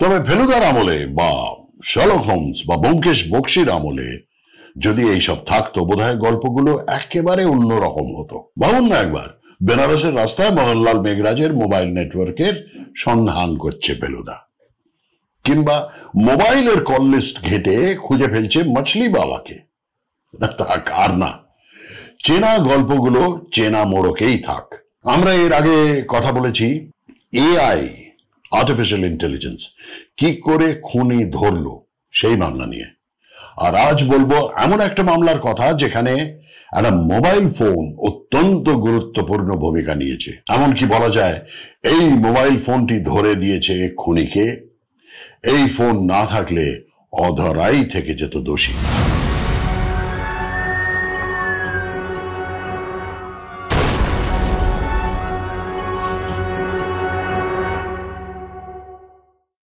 তবে ফেলুদার আমলে বা শার্লক হোমস বা ব্যোমকেশ বক্সির আমলে যদি এইসব থাকতো বোধহয় গল্পগুলো একেবারে অন্যরকম হতো। ভাবুন না একবার, বেনারসের রাস্তায় মোহনলাল মেঘরাজের মোবাইল নেটওয়ার্কের সন্ধান করছে ফেলুদা, কিংবা মোবাইলের কল লিস্ট ঘেটে খুঁজে ফেলছে মাছলি বাবাকে। থাক আর না, চেনা গল্পগুলো চেনা মোড়কেই থাক। আমরা এর আগে কথা বলেছি এআই, আর্টিফিশিয়াল ইন্টেলিজেন্স, কি করে খুনি ধরলো সেই মামলা নিয়ে। আর আজ বলবো এমন একটা মামলার কথা যেখানে একটা মোবাইল ফোন অত্যন্ত গুরুত্বপূর্ণ ভূমিকা নিয়েছে। এমনকি বলা যায় এই মোবাইল ফোনটি ধরে দিয়েছে খুনিকে। এই ফোন না থাকলে অধরাই থেকে যেত দোষী।